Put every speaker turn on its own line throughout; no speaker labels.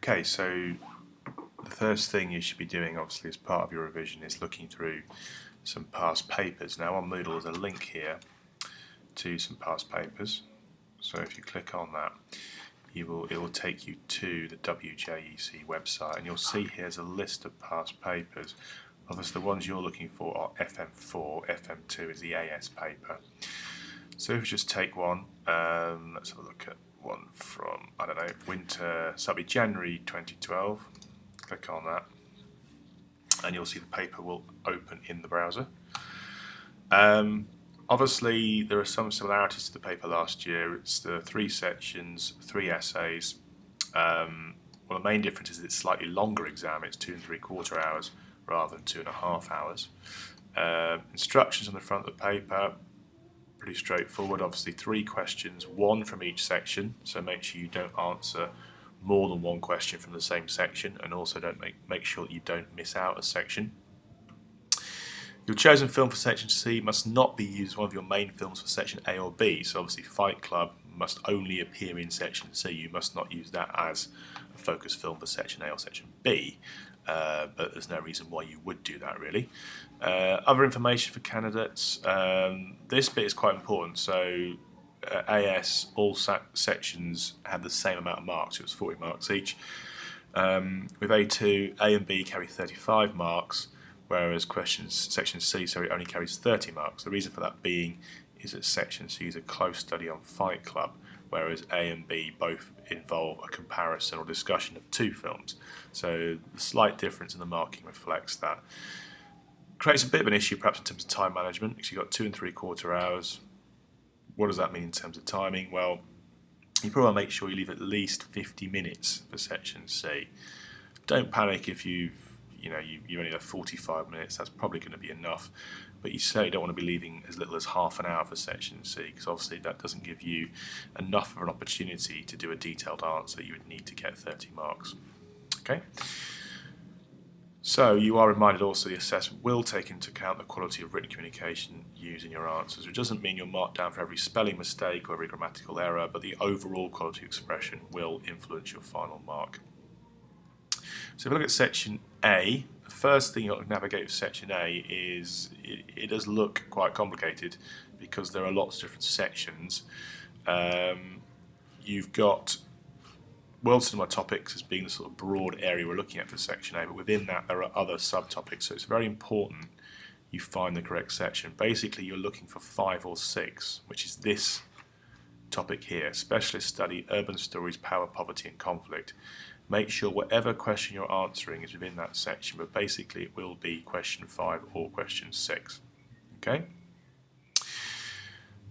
Okay, so the first thing you should be doing, obviously, as part of your revision is looking through some past papers. Now on Moodle there's a link here to some past papers, so if you click on that it will take you to the WJEC website, and you'll see here's a list of past papers. Obviously the ones you're looking for are FM4, FM2 is the AS paper. So if you just take one, let's have a look at one from, I don't know, winter, so that'll be January 2012. Click on that and you'll see the paper will open in the browser. Obviously there are some similarities to the paper last year. It's the 3 sections, 3 essays. Well, the main difference is it's a slightly longer exam. It's 2 3/4 hours rather than 2.5 hours. Instructions on the front of the paper, pretty straightforward. Obviously 3 questions, 1 from each section, so make sure you don't answer more than 1 question from the same section, and also don't make sure that you don't miss out a section. Your chosen film for section C must not be used as one of your main films for section A or B, so obviously Fight Club must only appear in section C. You must not use that as a focus film for section A or section B, but there's no reason why you would do that really. Other information for candidates, this bit is quite important. So AS, all sections had the same amount of marks, it was 40 marks each. With A2, A and B carry 35 marks, whereas section C only carries 30 marks. The reason for that being is that section C is a close study on Fight Club, whereas A and B both involve a comparison or discussion of 2 films. So the slight difference in the marking reflects that. Creates a bit of an issue perhaps in terms of time management, because you've got 2 3/4 hours. What does that mean in terms of timing? Well, you probably want to make sure you leave at least 50 minutes for section C. Don't panic if you only have 45 minutes, that's probably going to be enough. But you certainly don't want to be leaving as little as half an hour for section C, because obviously that doesn't give you enough of an opportunity to do a detailed answer. You would need to get 30 marks. Okay. So you are reminded also the assessment will take into account the quality of written communication used in your answers, which doesn't mean you're marked down for every spelling mistake or every grammatical error, but the overall quality of expression will influence your final mark. So if we look at section A, the first thing you'll navigate with section A is it does look quite complicated because there are lots of different sections. You've got world cinema topics as being the sort of broad area we're looking at for section A, but within that there are other subtopics, so it's very important you find the correct section. Basically you're looking for 5 or 6, which is this topic here, specialist study, urban stories, power, poverty and conflict. Make sure whatever question you're answering is within that section, but basically it will be question 5 or question 6. Okay?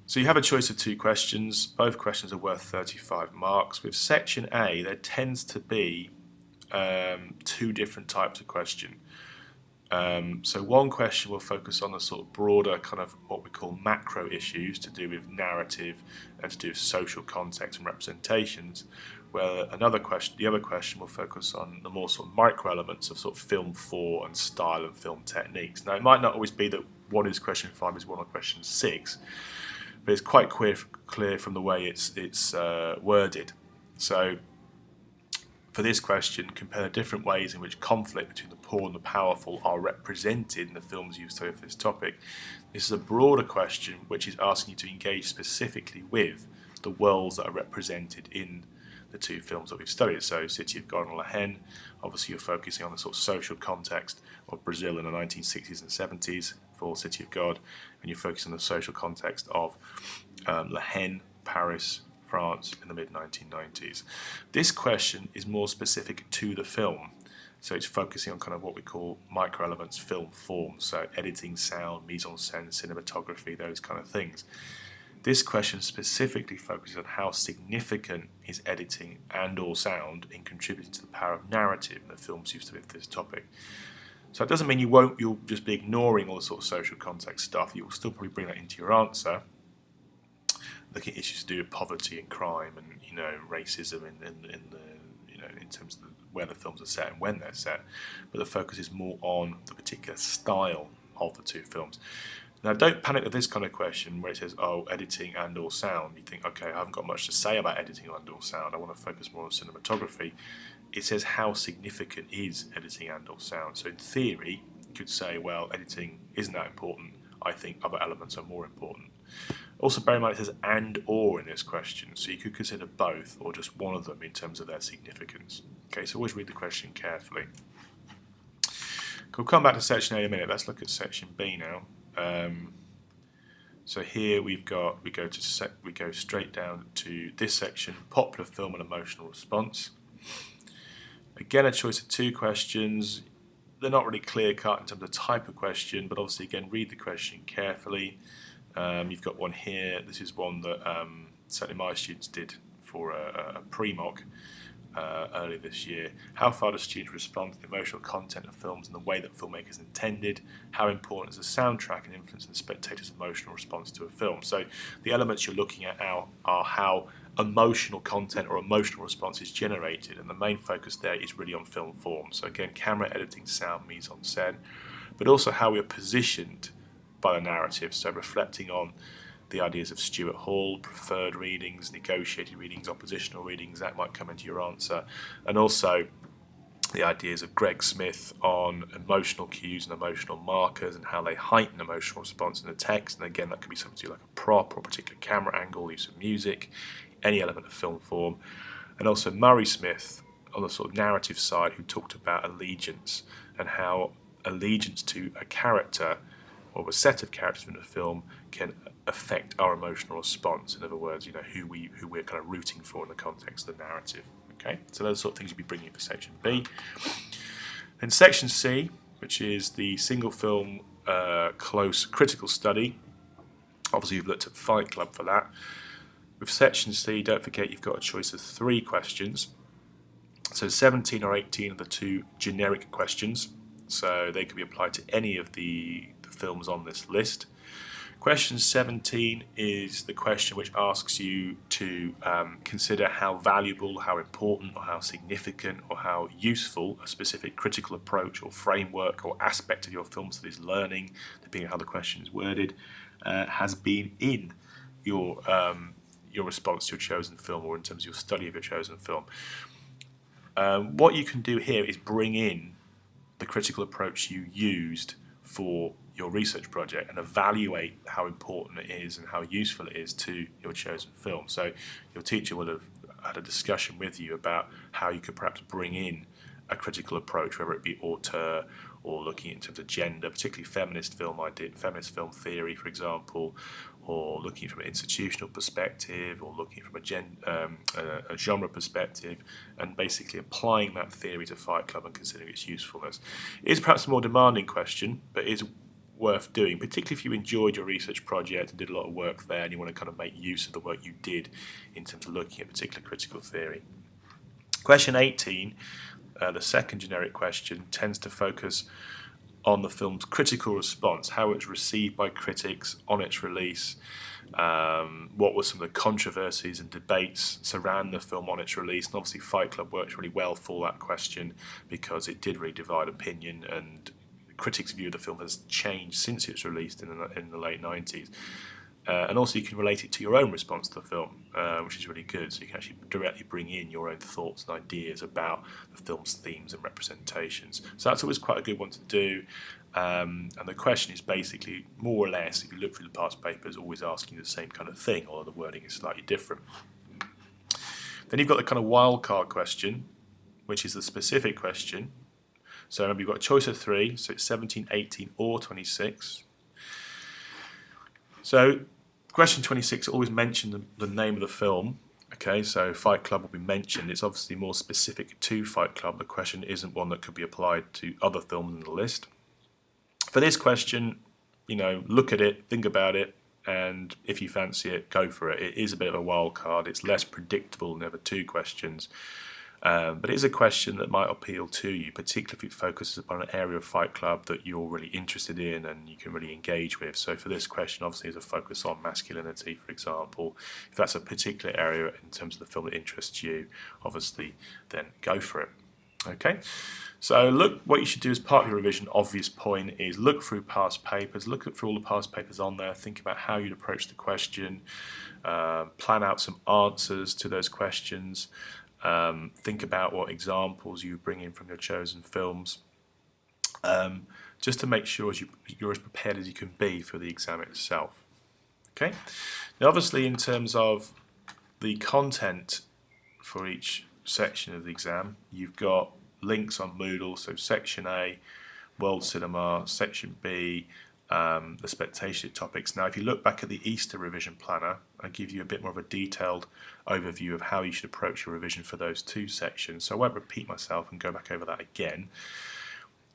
So you have a choice of 2 questions. Both questions are worth 35 marks. With section A, there tends to be 2 different types of question. So one question will focus on the sort of broader kind of what we call macro issues to do with narrative and to do with social context and representations, where the other question will focus on the more sort of micro elements of sort of film 4 and style and film techniques. Now it might not always be that one is question 5 is one or question 6, but it's quite clear from the way it's worded. So for this question, compare the different ways in which conflict between the poor and the powerful are represented in the films you've studied for this topic. This is a broader question which is asking you to engage specifically with the worlds that are represented in the 2 films that we've studied. So City of God and La Haine, obviously you're focusing on the sort of social context of Brazil in the 1960s and 70s for City of God, and you're focusing on the social context of La Haine, Paris, France in the mid-1990s. This question is more specific to the film, so it's focusing on kind of what we call micro elements, film form, so editing, sound, mise en scène, cinematography, those kind of things. This question specifically focuses on how significant is editing and or sound in contributing to the power of narrative in the films you've studied for this topic. So it doesn't mean you'll just be ignoring all the sort of social context stuff. You'll still probably bring that into your answer, looking at issues to do with poverty and crime and racism in terms of where the films are set and when they're set, but the focus is more on the particular style of the 2 films. Now don't panic at this kind of question where it says, oh, editing and or sound. You think, okay, I haven't got much to say about editing and or sound, I want to focus more on cinematography. it says how significant is editing and or sound. So in theory, you could say, well, editing isn't that important. I think other elements are more important. Also bear in mind it says and or in this question, so you could consider both or just one of them in terms of their significance. Okay, so always read the question carefully. We'll come back to section A in a minute. Let's look at section B now. So here we go straight down to this section, popular film and emotional response. Again, a choice of 2 questions. They're not really clear cut in terms of type of question, but obviously again read the question carefully. You've got one here. This is one that certainly my students did for a pre-mock earlier this year. How far do students respond to the emotional content of films in the way that filmmakers intended? How important is the soundtrack in influencing the spectator's emotional response to a film? So the elements you're looking at are how emotional content or emotional response is generated, and the main focus there is really on film form. So again, camera editing, sound, mise-en-scène, but also how we are positioned by the narrative, so reflecting on the ideas of Stuart Hall, preferred readings, negotiated readings, oppositional readings, that might come into your answer, and also the ideas of Greg Smith on emotional cues and emotional markers and how they heighten emotional response in the text. And again, that could be something like a prop or a particular camera angle, use of music, any element of film form. And also Murray Smith on the sort of narrative side, who talked about allegiance and how allegiance to a character or a set of characters in a film can affect our emotional response. In other words, who we're kind of rooting for in the context of the narrative. Okay, so those sort of things you'll be bringing for section B. And section C, which is the single film close critical study. Obviously, you've looked at Fight Club for that. With section C, don't forget you've got a choice of 3 questions. So 17 or 18 are the 2 generic questions. So they can be applied to any of the films on this list. Question 17 is the question which asks you to consider how valuable, how important, or how significant, or how useful a specific critical approach or framework or aspect of your film studies learning, depending on how the question is worded, has been in your response to your chosen film, or in terms of your study of your chosen film. What you can do here is bring in the critical approach you used for your research project and evaluate how important it is and how useful it is to your chosen film. So your teacher will have had a discussion with you about how you could perhaps bring in a critical approach, whether it be auteur or looking in terms of gender, particularly feminist film theory, for example, or looking from an institutional perspective, or looking from a genre perspective, and basically applying that theory to Fight Club and considering its usefulness. It is perhaps a more demanding question, but it is worth doing, particularly if you enjoyed your research project and did a lot of work there and you want to kind of make use of the work you did in terms of looking at particular critical theory. Question 18, the second generic question, tends to focus on the film's critical response, how it was received by critics on its release, what were some of the controversies and debates surrounding the film on its release. And obviously Fight Club works really well for that question because it did really divide opinion, and critics' view of the film has changed since it was released in the late 90s. And also you can relate it to your own response to the film, which is really good. So you can actually directly bring in your own thoughts and ideas about the film's themes and representations. So that's always quite a good one to do. And the question is basically, more or less, if you look through the past papers, always asking the same kind of thing, although the wording is slightly different. Then you've got the kind of wildcard question, which is the specific question. So remember, you've got a choice of 3, so it's 17, 18, or 26. So question 26 always mention the name of the film. Okay, so Fight Club will be mentioned. It's obviously more specific to Fight Club. The question isn't one that could be applied to other films in the list. For this question, look at it, think about it, and if you fancy it, go for it. It is a bit of a wild card. It's less predictable than the other 2 questions. But it is a question that might appeal to you, particularly if it focuses upon an area of Fight Club that you're really interested in and you can really engage with. So for this question, obviously, there's a focus on masculinity, for example. If that's a particular area in terms of the film that interests you, obviously, then go for it. Okay, so look, what you should do as part of your revision, obvious point, is look through past papers, look through all the past papers on there, think about how you'd approach the question, plan out some answers to those questions. Think about what examples you bring in from your chosen films, just to make sure you're as prepared as you can be for the exam itself. Okay. Now, obviously, in terms of the content for each section of the exam, you've got links on Moodle. So Section A, World Cinema, Section B, the spectator topics. Now, if you look back at the Easter revision planner, I give you a bit more of a detailed overview of how you should approach your revision for those two sections. So I won't repeat myself and go back over that again.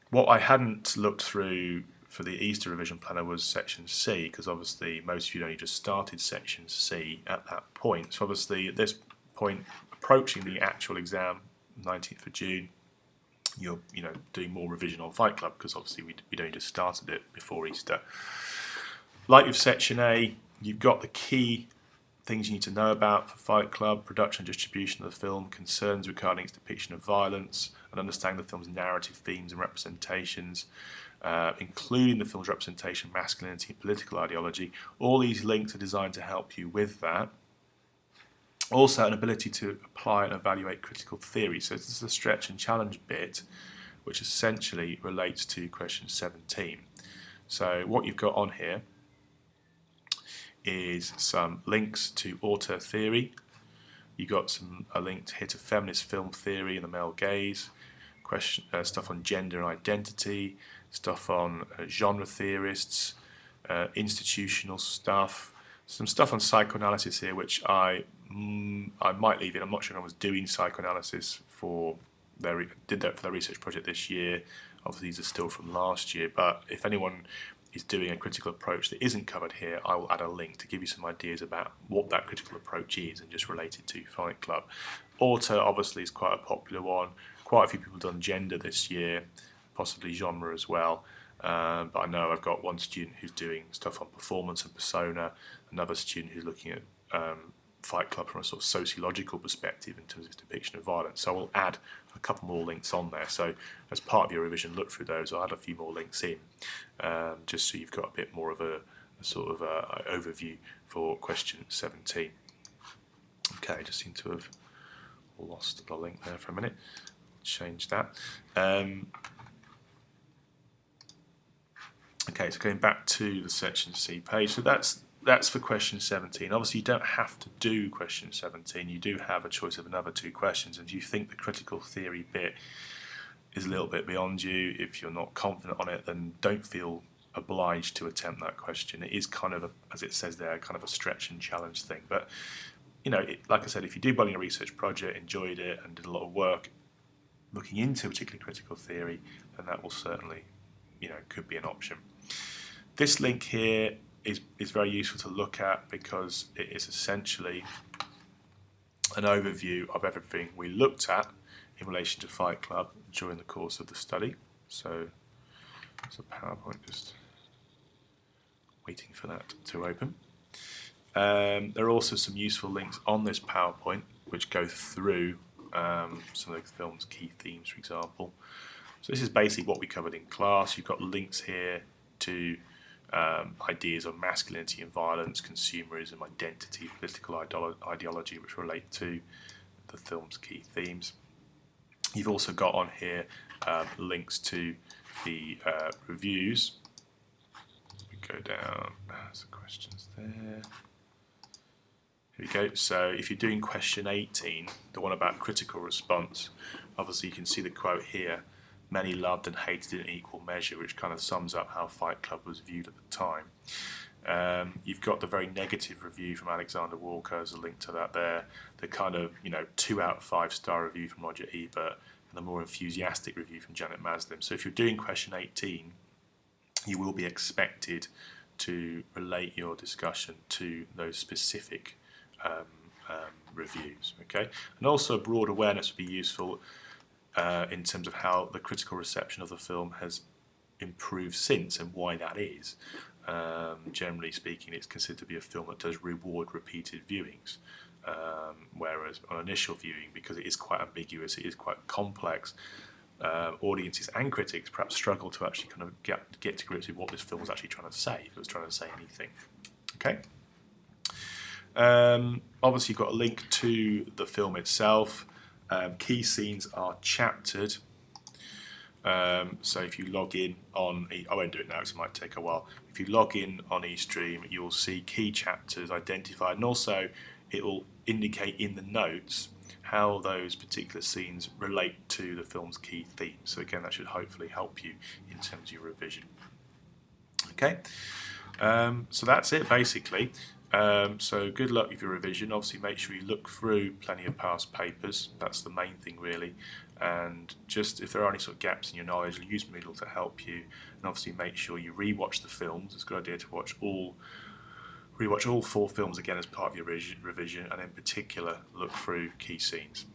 What I hadn't looked through for the Easter revision planner was Section C, because obviously most of you only just started Section C at that point. So obviously at this point, approaching the actual exam, 19th of June, you're doing more revision on Fight Club, because obviously we'd only just started it before Easter. Like with Section A, you've got the key things you need to know about for Fight Club: production and distribution of the film, concerns regarding its depiction of violence, and understanding the film's narrative themes and representations, including the film's representation of masculinity and political ideology. All these links are designed to help you with that. Also, an ability to apply and evaluate critical theory. So this is the stretch and challenge bit, which essentially relates to question 17. So what you've got on here is some links to auteur theory. You've got a link here to feminist film theory and the male gaze, stuff on gender and identity, stuff on genre theorists, institutional stuff, some stuff on psychoanalysis here, which I might leave in. I'm not sure if I was doing psychoanalysis did that for their research project this year. Obviously these are still from last year, but if anyone is doing a critical approach that isn't covered here, I will add a link to give you some ideas about what that critical approach is and just relate it to Fight Club. Auteur obviously is quite a popular one. Quite a few people have done gender this year, possibly genre as well. But I know I've got one student who's doing stuff on performance and persona, another student who's looking at Fight Club from a sort of sociological perspective in terms of depiction of violence. So I'll add a couple more links on there. So as part of your revision, look through those. I'll add a few more links in, just so you've got a bit more of a sort of overview for question 17. Okay, I just seem to have lost the link there for a minute. Change that. Okay, so going back to the section C page, so that's for question 17. Obviously, you don't have to do question 17. You do have a choice of another two questions. And if you think the critical theory bit is a little bit beyond you, if you're not confident on it, then don't feel obliged to attempt that question. It is kind of, as it says there, kind of a stretch and challenge thing. But, like I said, if you do building a research project, enjoyed it, and did a lot of work looking into particularly critical theory, then that will certainly, could be an option. This link here is very useful to look at because it is essentially an overview of everything we looked at in relation to Fight Club during the course of the study. So it's a PowerPoint, just waiting for that to open. There are also some useful links on this PowerPoint which go through some of the film's key themes, for example. So this is basically what we covered in class. You've got links here to ideas of masculinity and violence, consumerism, identity, political ideology, which relate to the film's key themes. You've also got on here links to the reviews. We go down, there's the questions there. Here we go. So if you're doing question 18, the one about critical response, obviously you can see the quote here: "Many loved and hated in equal measure," which kind of sums up how Fight Club was viewed at the time. You've got the very negative review from Alexander Walker as a link to that there. The kind of 2 out of 5 star review from Roger Ebert, and the more enthusiastic review from Janet Maslin. So if you're doing question 18, you will be expected to relate your discussion to those specific reviews. Okay, and also broad awareness would be useful in terms of how the critical reception of the film has improved since and why that is. Generally speaking, it's considered to be a film that does reward repeated viewings, whereas on initial viewing, because it is quite ambiguous, it is quite complex, audiences and critics perhaps struggle to actually kind of get to grips with what this film was actually trying to say, if it was trying to say anything. Okay. Obviously, you've got a link to the film itself. Key scenes are chaptered. So if you log in on, I won't do it now because it might take a while. If you log in on eStream, you'll see key chapters identified, and also it will indicate in the notes how those particular scenes relate to the film's key themes. So again, that should hopefully help you in terms of your revision. Okay, so that's it basically. So good luck with your revision. Obviously make sure you look through plenty of past papers. That's the main thing really. And just if there are any sort of gaps in your knowledge, use Moodle to help you. And obviously make sure you re-watch the films. It's a good idea to re-watch all 4 films again as part of your revision, and in particular look through key scenes.